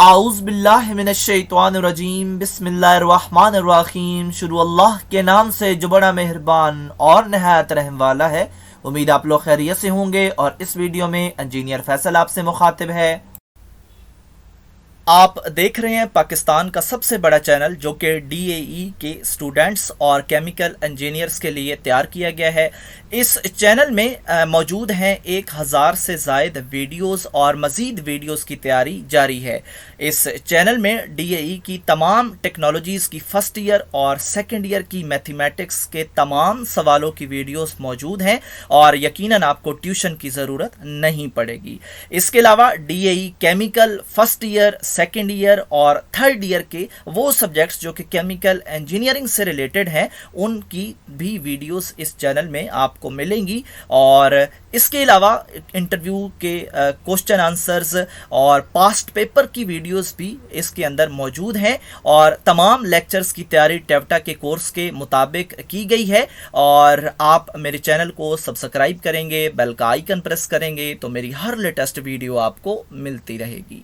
आऊज़ बिल्लाहि मिनश्शैतानिर्रजीम बिस्मिल्लाहिर्रहमानिर्रहीम। शुरू अल्लाह के नाम से जो बड़ा मेहरबान और नहायत रहम वाला है। उम्मीद आप लोग खैरियत से होंगे और इस वीडियो में इंजीनियर फैसल आपसे मुखातिब है। आप देख रहे हैं पाकिस्तान का सबसे बड़ा चैनल जो कि DAE के स्टूडेंट्स और केमिकल इंजीनियर्स के लिए तैयार किया गया है। इस चैनल में मौजूद हैं 1000 से ज़ायद वीडियोस और मज़ीद वीडियोस की तैयारी जारी है। इस चैनल में DAE की तमाम टेक्नोलॉजीज़ की फ़र्स्ट ईयर और सेकेंड ईयर की मैथमेटिक्स के तमाम सवालों की वीडियोस मौजूद हैं और यकीनन आपको ट्यूशन की ज़रूरत नहीं पड़ेगी। इसके अलावा DAE chemical first year, second year और थर्ड ईयर के वो सब्जेक्ट्स जो कि केमिकल इंजीनियरिंग से रिलेटेड हैं उनकी भी वीडियोस इस चैनल में आपको मिलेंगी। और इसके अलावा इंटरव्यू के क्वेश्चन आंसर्स और पास्ट पेपर की वीडियोस भी इसके अंदर मौजूद हैं और तमाम लेक्चर्स की तैयारी टेवटा के कोर्स के मुताबिक की गई है। और आप मेरे चैनल को सब्सक्राइब करेंगे, बेल का आइकन प्रेस करेंगे तो मेरी हर लेटेस्ट वीडियो आपको मिलती रहेगी।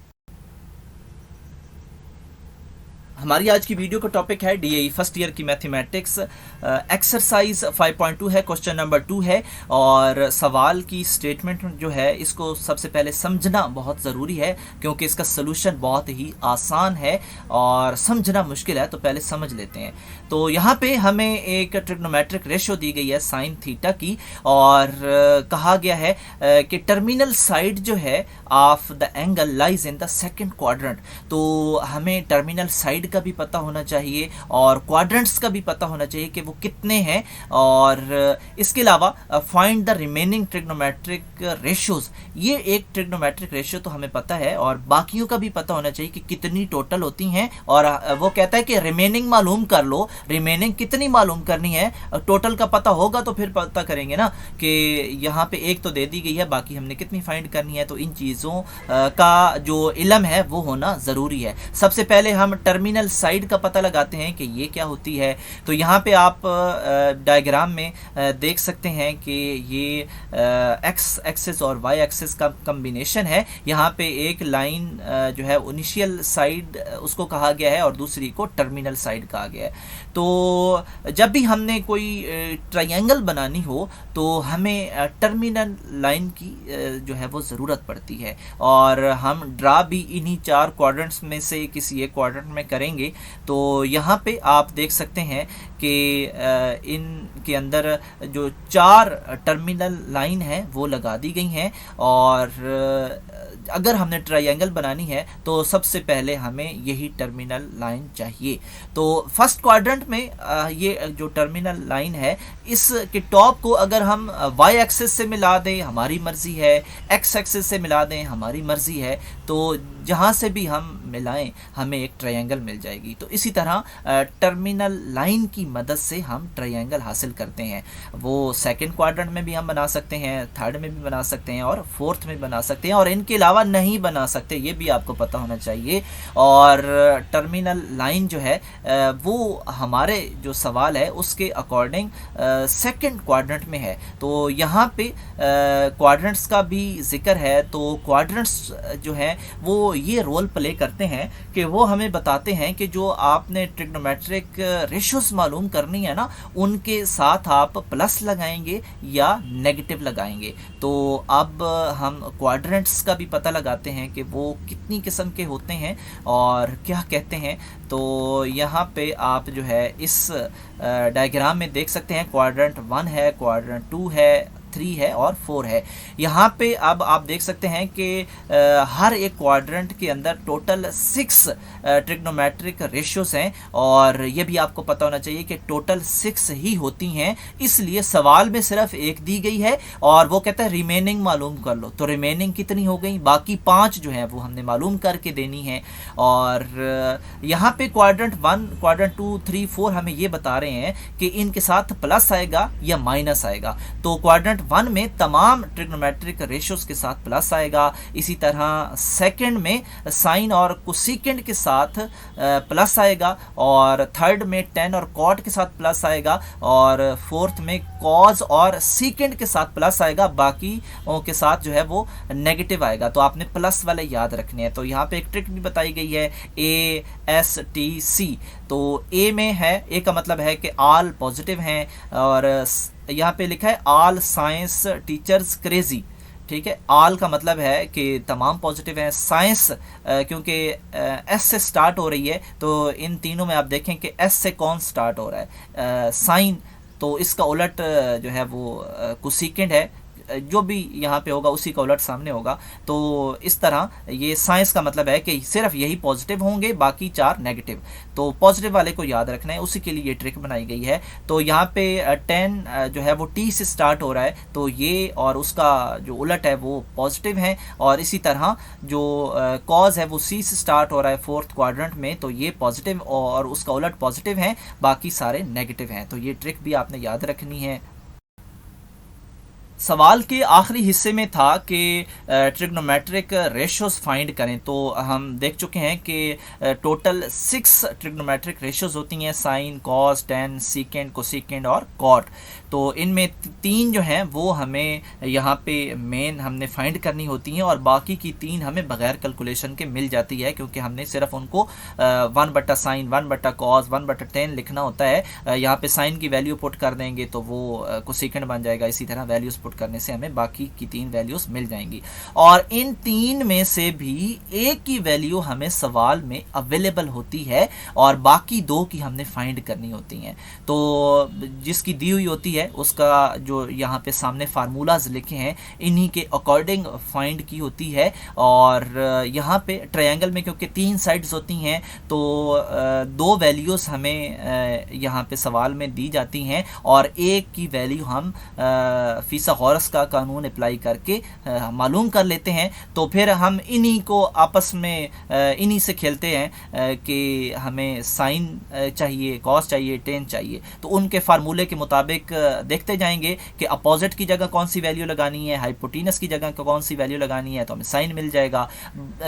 हमारी आज की वीडियो का टॉपिक है DAE फर्स्ट ईयर की मैथमेटिक्स, एक्सरसाइज 5.2 है, क्वेश्चन नंबर 2 है। और सवाल की स्टेटमेंट जो है इसको सबसे पहले समझना बहुत ज़रूरी है क्योंकि इसका सलूशन बहुत ही आसान है और समझना मुश्किल है, तो पहले समझ लेते हैं। तो यहाँ पे हमें एक ट्रिग्नोमेट्रिक रेशो दी गई है साइन थीटा की और कहा गया है कि टर्मिनल साइड जो है of the angle lies in the second quadrant. तो हमें टर्मिनल साइड का भी पता होना चाहिए और क्वाड्रेंट्स का भी पता होना चाहिए कि वो कितने हैं। और इसके अलावा find the remaining trigonometric ratios, ये एक ट्रिग्नोमेट्रिक रेशियो तो हमें पता है और बाकियों का भी पता होना चाहिए कि कितनी टोटल होती हैं। और वो कहता है कि रिमेनिंग मालूम कर लो, रिमेनिंग कितनी मालूम करनी है, टोटल का पता होगा तो फिर पता करेंगे ना कि यहाँ पे एक तो दे दी गई है, बाकी हमने कितनी फाइंड करनी है। तो इन चीज़ों का जो इल्म है वो होना ज़रूरी है। सबसे पहले हम टर्मिनल साइड का पता लगाते हैं कि ये क्या होती है। तो यहाँ पे आप डायग्राम में देख सकते हैं कि ये एक्स एक्सिस और वाई एक्सिस का कम्बिनेशन है। यहाँ पे एक लाइन जो है इनिशियल साइड उसको कहा गया है और दूसरी को टर्मिनल साइड कहा गया है। तो जब भी हमने कोई ट्रायंगल बनानी हो तो हमें टर्मिनल लाइन की जो है वो ज़रूरत पड़ती है और हम ड्रा भी इन्हीं चार क्वाड्रेंट्स में से किसी एक क्वाड्रेंट में करेंगे। तो यहाँ पे आप देख सकते हैं कि इनके अंदर जो चार टर्मिनल लाइन है वो लगा दी गई हैं। और अगर हमने ट्रायंगल बनानी है तो सबसे पहले हमें यही टर्मिनल लाइन चाहिए। तो फर्स्ट क्वाड्रेंट में ये जो टर्मिनल लाइन है इसके टॉप को अगर हम वाई एक्सिस से मिला दें हमारी मर्ज़ी है, एक्स एक्सिस से मिला दें हमारी मर्ज़ी है, तो जहाँ से भी हम मिलाएं हमें एक ट्रायंगल मिल जाएगी। तो इसी तरह टर्मिनल लाइन की मदद से हम ट्रायंगल हासिल करते हैं। वो सेकंड क्वाड्रेंट में भी हम बना सकते हैं, थर्ड में भी बना सकते हैं और फोर्थ में बना सकते हैं और इनके अलावा नहीं बना सकते, ये भी आपको पता होना चाहिए। और टर्मिनल लाइन जो है वो हमारे जो सवाल है उसके अकॉर्डिंग सेकंड क्वाड्रेंट में है। तो यहाँ पे क्वाड्रेंट्स का भी जिक्र है। तो क्वाड्रेंट्स जो है वो ये रोल प्ले करते हैं कि वो हमें बताते हैं कि जो आपने ट्रिग्नोमेट्रिक रेशियोज मालूम करनी है ना उनके साथ आप प्लस लगाएंगे या नेगेटिव लगाएंगे। तो अब हम क्वाड्रेंट्स का भी पता लगाते हैं कि वो कितनी किस्म के होते हैं और क्या कहते हैं। तो यहाँ पे आप जो है इस डायग्राम में देख सकते हैं क्वाड्रेंट 1 है, क्वाड्रेंट 2 है, 3 है और 4 है। यहाँ पे अब आप देख सकते हैं कि हर एक क्वाड्रेंट के अंदर टोटल 6 ट्रिग्नोमेट्रिक रेशियोज हैं और ये भी आपको पता होना चाहिए कि टोटल 6 ही होती हैं। इसलिए सवाल में सिर्फ एक दी गई है और वो कहता है रिमेनिंग मालूम कर लो। तो रिमेनिंग कितनी हो गई, बाकी 5 जो है वो हमने मालूम करके देनी है। और यहाँ पे क्वाड्रेंट 1, क्वाड्रेंट 2, 3, 4 हमें ये बता रहे हैं कि इनके साथ प्लस आएगा या माइनस आएगा। तो क्वाड्रेंट क्वाड्रेंट 1 में तमाम ट्रिग्नोमेट्रिक रेशियोज के साथ प्लस आएगा। इसी तरह सेकंड में साइन और कोसेकेंट के साथ प्लस आएगा, और थर्ड में टेन और कॉट के साथ प्लस आएगा, और फोर्थ में कॉज और सीकेंट के साथ प्लस आएगा, बाकी के साथ जो है वो नेगेटिव आएगा। तो आपने प्लस वाले याद रखने हैं। तो यहाँ पे एक ट्रिक भी बताई गई है, ASTC। तो ए में है, ए का मतलब है कि ऑल पॉजिटिव हैं, और यहाँ पे लिखा है ऑल साइंस टीचर्स क्रेजी। ठीक है, ऑल का मतलब है कि तमाम पॉजिटिव हैं। साइंस क्योंकि एस से स्टार्ट हो रही है, तो इन तीनों में आप देखें कि एस से कौन स्टार्ट हो रहा है, साइन, तो इसका उलट जो है वो कोसेकेंट है, जो भी यहाँ पे होगा उसी का उलट सामने होगा। तो इस तरह ये साइंस का मतलब है कि सिर्फ यही पॉजिटिव होंगे, बाकी 4 नेगेटिव। तो पॉजिटिव वाले को याद रखना है, उसी के लिए ये ट्रिक बनाई गई है। तो यहाँ पे 10 जो है वो टी से स्टार्ट हो रहा है, तो ये और उसका जो उलट है वो पॉजिटिव है। और इसी तरह जो कॉज है वो सी से स्टार्ट हो रहा है फोर्थ क्वाड्रेंट में, तो ये पॉजिटिव और उसका उलट पॉजिटिव है, बाकी सारे नेगेटिव हैं। तो ये ट्रिक भी आपने याद रखनी है। सवाल के आखिरी हिस्से में था कि ट्रिग्नोमेट्रिक रेशियोज फाइंड करें। तो हम देख चुके हैं कि टोटल 6 ट्रिग्नोमेट्रिक रेशियोज होती हैं, sine, cos, tan, secant, cosecant और कॉट। तो इनमें 3 जो हैं वो हमें यहाँ पे मेन हमने फाइंड करनी होती हैं, और बाकी की 3 हमें बगैर कैलकुलेशन के मिल जाती है, क्योंकि हमने सिर्फ उनको 1/साइन, 1/कॉस, 1/10 लिखना होता है। यहाँ पे साइन की वैल्यू पुट कर देंगे तो वो कोसेकेंट बन जाएगा। इसी तरह वैल्यूज पुट करने से हमें बाकी की 3 वैल्यूज मिल जाएंगी, और इन 3 में से भी एक की वैल्यू हमें सवाल में अवेलेबल होती है, और बाकी 2 की हमने फाइंड करनी होती हैं। तो जिसकी दी हुई होती है उसका जो यहाँ पे सामने फार्मूलाज लिखे हैं, इन्हीं के अकॉर्डिंग फाइंड की होती है। और यहाँ पे ट्रायंगल में क्योंकि 3 साइड्स होती हैं, तो 2 वैल्यूज हमें यहाँ पे सवाल में दी जाती हैं, और एक की वैल्यू हम फिसागोरस का कानून अप्लाई करके मालूम कर लेते हैं। तो फिर हम इन्हीं को आपस में इन्हीं से खेलते हैं कि हमें साइन चाहिए, कॉस चाहिए, टेन चाहिए। तो उनके फार्मूले के मुताबिक देखते जाएंगे कि अपोजिट की जगह कौन सी वैल्यू लगानी है, हाइपोटेनस की जगह कौन सी वैल्यू लगानी है, तो हमें साइन मिल जाएगा।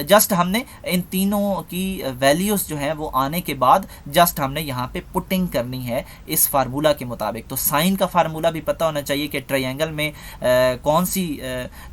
जस्ट हमने इन तीनों की वैल्यूज जो हैं वो आने के बाद जस्ट हमने यहाँ पे पुटिंग करनी है इस फार्मूला के मुताबिक। तो साइन का फार्मूला भी पता होना चाहिए कि ट्रायंगल में कौन सी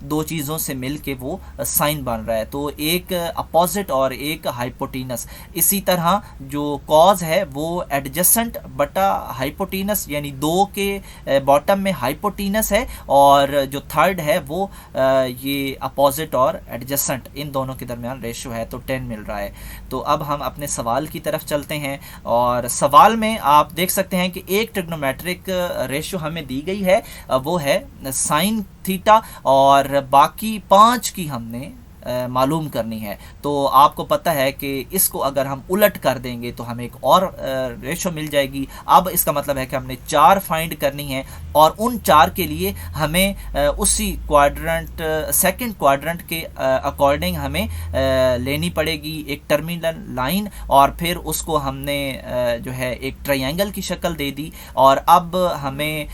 2 चीज़ों से मिल के वो साइन बन रहा है, तो एक अपोजिट और एक हाइपोटेनस। इसी तरह जो कॉज है वो एडजेसेंट बटा हाइपोटेनस, यानी 2 के बॉटम में हाइपोटेनस है, और जो थर्ड है वो ये अपोजिट और एडजेसेंट, इन दोनों के दरमियान रेशियो है, तो 10 मिल रहा है। तो अब हम अपने सवाल की तरफ चलते हैं, और सवाल में आप देख सकते हैं कि एक ट्रिग्नोमेट्रिक रेशियो हमें दी गई है, वो है साइन थीटा, और बाकी 5 की हमने मालूम करनी है। तो आपको पता है कि इसको अगर हम उलट कर देंगे तो हमें एक और रेशो मिल जाएगी। अब इसका मतलब है कि हमने 4 फाइंड करनी है, और उन 4 के लिए हमें उसी क्वाड्रेंट, सेकंड क्वाड्रेंट के अकॉर्डिंग हमें लेनी पड़ेगी एक टर्मिनल लाइन, और फिर उसको हमने जो है एक ट्रायंगल की शक्ल दे दी। और अब हमें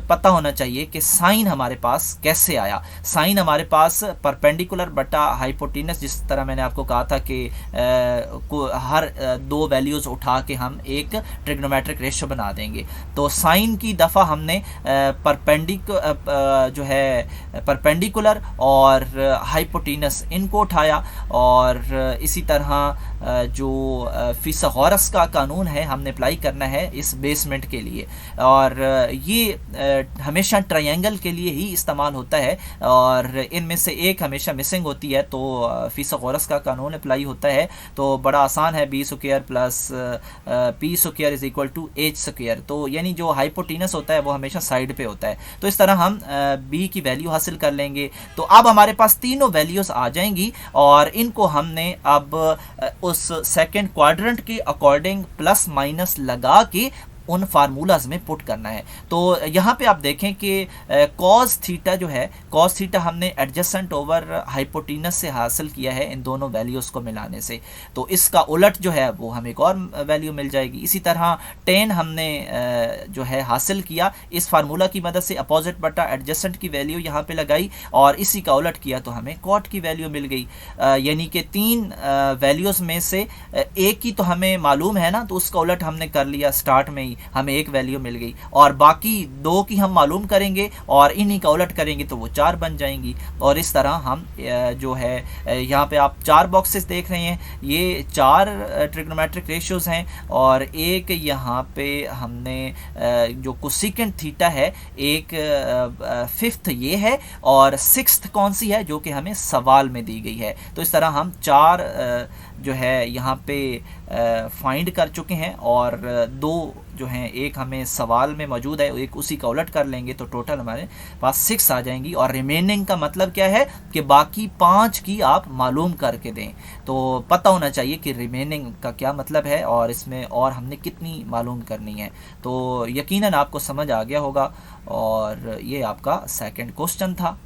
पता होना चाहिए कि साइन हमारे पास कैसे आया। साइन हमारे पास परपेंडिकुलर बटा हाइपोटेनस, जिस तरह मैंने आपको कहा था कि हर 2 वैल्यूज उठा के हम एक ट्रिग्नोमेट्रिक रेशियो बना देंगे। तो साइन की दफ़ा हमने जो है परपेंडिकुलर और हाइपोटेनस इनको उठाया, और इसी तरह जो फिसागोरस का कानून है हमने अप्लाई करना है इस बेसमेंट के लिए, और ये हमेशा ट्रायंगल के लिए ही इस्तेमाल होता है, और इनमें से एक हमेशा मिसिंग होती है, तो फिसागोरस का कानून अप्लाई होता है। तो बड़ा आसान है, B square plus P square is equal to H square. तो यानी जो हाइपोटेनस होता है वो हमेशा साइड पे होता है। तो इस तरह हम बी की वैल्यू हासिल कर लेंगे। तो अब हमारे पास तीनों वैल्यूज आ जाएंगी, और इनको हमने अब उस सेकंड क्वाड्रेंट के अकॉर्डिंग प्लस माइनस लगा के उन फार्मूलाज में पुट करना है। तो यहाँ पे आप देखें कि कॉस थीटा जो है, कॉस थीटा हमने एडजेसेंट ओवर हाइपोटीनस से हासिल किया है इन दोनों वैल्यूज़ को मिलाने से, तो इसका उलट जो है वो हमें एक और वैल्यू मिल जाएगी। इसी तरह टेन हमने जो है हासिल किया, इस फार्मूला की मदद से अपोजिट बटा एडजेसेंट की वैल्यू यहाँ पे लगाई और इसी का उलट किया तो हमें कॉट की वैल्यू मिल गई। यानी कि तीन वैल्यूज़ में से एक की तो हमें मालूम है ना, तो उसका उलट हमने कर लिया, स्टार्ट में ही हमें एक वैल्यू मिल गई, और बाकी दो की हम मालूम करेंगे और इन्हीं का उलट करेंगे तो वो चार बन जाएंगी। और इस तरह हम जो है यहाँ पे आप चार बॉक्सेस देख रहे हैं, ये चार ट्रिग्नोमेट्रिक रेशियोज़ हैं और एक यहाँ पे हमने जो कोसेकेंट थीटा है, एक फिफ्थ ये है और सिक्स्थ कौन सी है जो कि हमें सवाल में दी गई है। तो इस तरह हम चार जो है यहाँ पे फाइंड कर चुके हैं और दो जो हैं, एक हमें सवाल में मौजूद है, एक उसी का उलट कर लेंगे तो टोटल हमारे पास 6 आ जाएंगी। और रिमेनिंग का मतलब क्या है कि बाकी 5 की आप मालूम करके दें। तो पता होना चाहिए कि रिमेनिंग का क्या मतलब है और इसमें और हमने कितनी मालूम करनी है। तो यकीनन आपको समझ आ गया होगा और ये आपका सेकंड क्वेश्चन था।